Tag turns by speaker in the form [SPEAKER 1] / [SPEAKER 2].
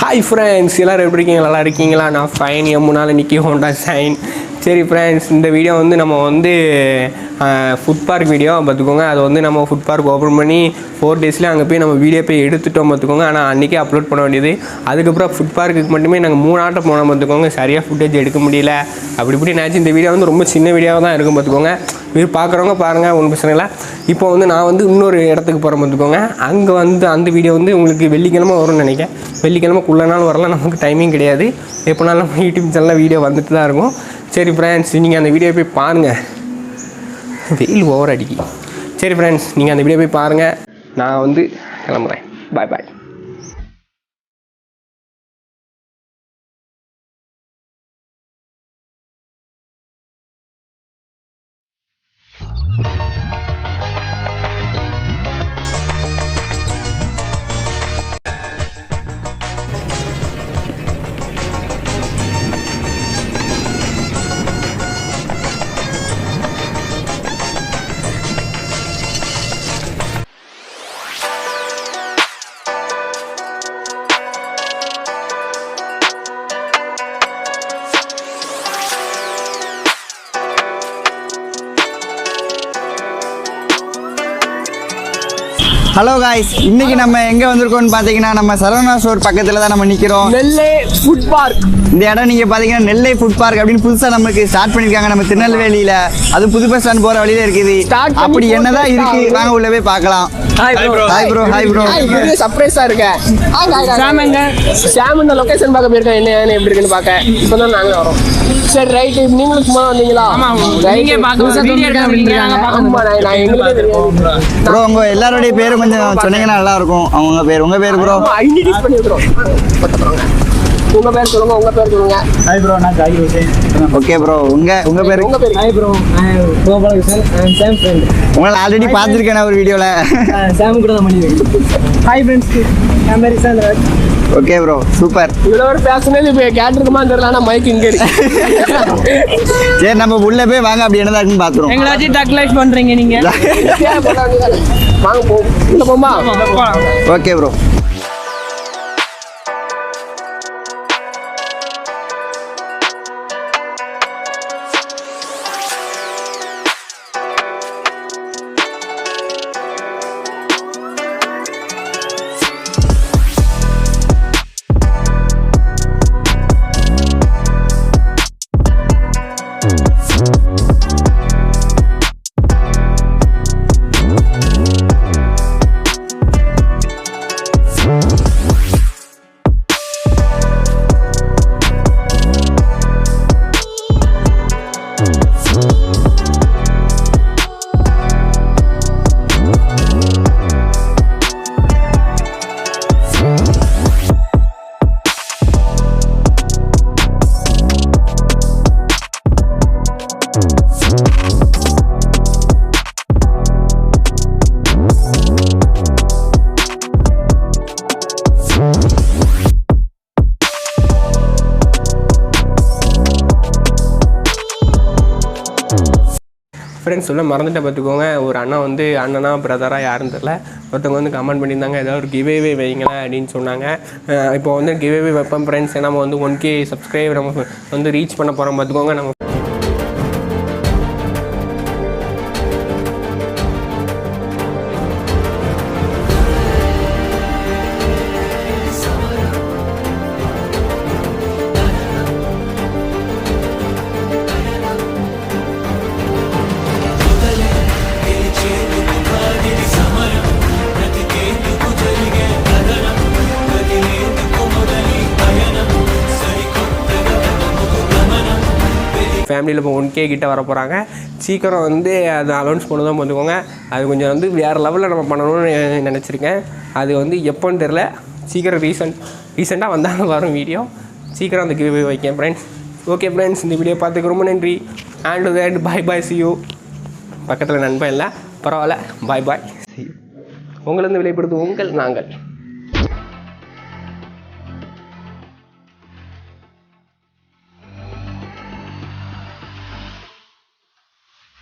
[SPEAKER 1] Hi friends, எல்லோரும் எப்படி இருக்கீங்க? நல்லா இருக்கீங்களா? நான் ஃபைன். முன்னால் நிக்கி ஹோண்டா சைன். சரி ஃப்ரெண்ட்ஸ், இந்த வீடியோ வந்து நம்ம வந்து ஃபுட் பார்க் வீடியோ பார்த்துக்கோங்க. அது வந்து நம்ம ஃபுட் பார்க் ஓப்பன் பண்ணி 4 டேஸ்லேயே அங்கே போய் நம்ம வீடியோ போய் எடுத்துட்டோம் பார்த்துக்கோங்க. ஆனால் அன்றைக்கே அப்லோட் பண்ண வேண்டியது. அதுக்கப்புறம் ஃபுட் பார்க்குக்கு மட்டுமே நாங்கள் 3 ஆட்டம் போனோம் பார்த்துக்கோங்க. சரியாக ஃபுட்டேஜ் எடுக்க முடியல. அப்படி இப்படி நினச்சி இந்த வீடியோ வந்து ரொம்ப சின்ன வீடியோவாக தான் இருக்கும் பார்த்துக்கோங்க. இது பார்க்குறவங்க பாருங்கள், ஒன்றும் பிரச்சனை இல்லை. இப்போ வந்து நான் வந்து இன்னொரு இடத்துக்கு போகிறேன் பார்த்துக்கோங்க. அங்கே வந்து அந்த வீடியோ வந்து உங்களுக்கு வெள்ளிக்கிழமை வரும்னு நினைக்கிறேன். வெள்ளிக்கிழமைக்குள்ள நாள் வரலாம், நமக்கு டைமிங் கிடையாது. எப்போனாலும் நம்ம யூடியூப் சேனலில் வீடியோ வந்துட்டு தான் இருக்கும். சரி ஃப்ரெண்ட்ஸ், நீங்கள் அந்த வீடியோ போய் பாருங்கள். வெயில் ஓவர் அடிக்கி. சரி ஃப்ரெண்ட்ஸ், நீங்கள் அந்த வீடியோ போய் பாருங்கள். நான் வந்து கிளம்புறேன். பாய் பாய்.
[SPEAKER 2] ஹலோ காய்ஸ், இன்னைக்கு நம்ம எங்கே வந்திருக்கோம்னு பார்த்தீங்கன்னா நம்ம சரவணா ஸ்டோர் பக்கத்தில் தான் நம்ம நிற்கிறோம்.
[SPEAKER 1] நெல்லை ஃபுட் பார்க்.
[SPEAKER 2] இந்த இடம் நீங்கள் பார்த்தீங்கன்னா நெல்லை ஃபுட் பார்க் அப்படின்னு புதுசாக நமக்கு ஸ்டார்ட் பண்ணியிருக்காங்க நம்ம திருநெல்வேலியில். அது புது பஸ் ஸ்டாண்ட் போகிற வழியில இருக்குது. அப்படி என்னதான் இருக்கு, வாங்க உள்ள போய் பார்க்கலாம். Hi bro.
[SPEAKER 1] சர்ப்ரைஸா இருக்கு. சாம் இந்த லொகேஷன் பார்க்க போயிருக்கேன். என்ன எப்படி இருக்குன்னு பார்க்க இப்போ தான் நாங்கள் வரோம். சரி ரைட், நீங்களும் சும்மா வந்தீங்களா?
[SPEAKER 2] ப்ரோ உங்க எல்லாருடைய பேரும் கொஞ்சம் சொன்னீங்கன்னா நல்லா இருக்கும். அவங்க பேர், உங்க பேர் ப்ரோ?
[SPEAKER 1] ஐடென்டிஃபை பண்ணி விடுறோம். உங்க பேர் சொல்லுங்க.
[SPEAKER 2] ஹாய் ப்ரோ, நான் ஜாகிர் ஹுசைன். ஓகே ப்ரோ, உங்க பேர்?
[SPEAKER 3] Hi bro, Gopalakrishnan. I am Sam friend.
[SPEAKER 2] உங்களை ஆல்ரெடி பார்த்துருக்கேன் ஒரு வீடியோல.
[SPEAKER 3] சாம் கூட தான் பண்ணிருக்கேன். Hi friends, I am very Shantharaj.
[SPEAKER 2] Okay bro, super.
[SPEAKER 1] இவ்வளோ ஒரு பேசுனது இப்போ கேட்டிருக்குமா தெரியல, ஆனால் மைக் இங்கே இருக்கு.
[SPEAKER 2] சரி, நம்ம உள்ள போய் வாங்க, அப்படி என்னதான் இருக்குன்னு பார்த்துருவோம்.
[SPEAKER 3] எங்களை வச்சு டக்லைஸ் பண்றீங்க நீங்க.
[SPEAKER 1] வாங்க போமா.
[SPEAKER 2] Okay bro.
[SPEAKER 1] ஃப்ரெண்ட்ஸ் சொல்ல மறந்துட்டு பார்த்துக்கோங்க. ஒரு அண்ணா வந்து அண்ணனா பிரதராக யாருன்னு தெரில, ஒருத்தவங்க வந்து கமெண்ட் பண்ணியிருந்தாங்க ஏதாவது ஒரு கிவ்அவே வைங்களேன் அப்படின்னு சொன்னாங்க. இப்போ வந்து கிவ்அவே வைப்போம் ஃப்ரெண்ட்ஸ். நம்ம வந்து 1K சப்ஸ்கிரைபர் நம்ம வந்து ரீச் பண்ண போகிறோம் பார்த்துக்கோங்க. நம்ம ஃபேமிலியில் இப்போ 1K கிட்ட வர போகிறாங்க. சீக்கிரம் வந்து அது அலௌன்ஸ் பண்ண தான் பார்த்துக்கோங்க. அது கொஞ்சம் வந்து வேறு லெவலில் நம்ம பண்ணணும்னு நினச்சிருக்கேன். அது வந்து எப்போன்னு தெரில. சீக்கிரம் ரீசெண்டாக வந்தாலும் வரும் வீடியோ. சீக்கிரம் அந்த கிவ்அவே வைக்கேன் ஃப்ரெண்ட்ஸ். ஓகே ஃப்ரெண்ட்ஸ், இந்த வீடியோ பார்த்துக்கு ரொம்ப நன்றி. And that bye C you. பக்கத்தில் நண்பன் இல்லை, பரவாயில்ல. பாய் சி யூ. உங்களிருந்து விடைபெறுவது உங்கள் நாங்கள்.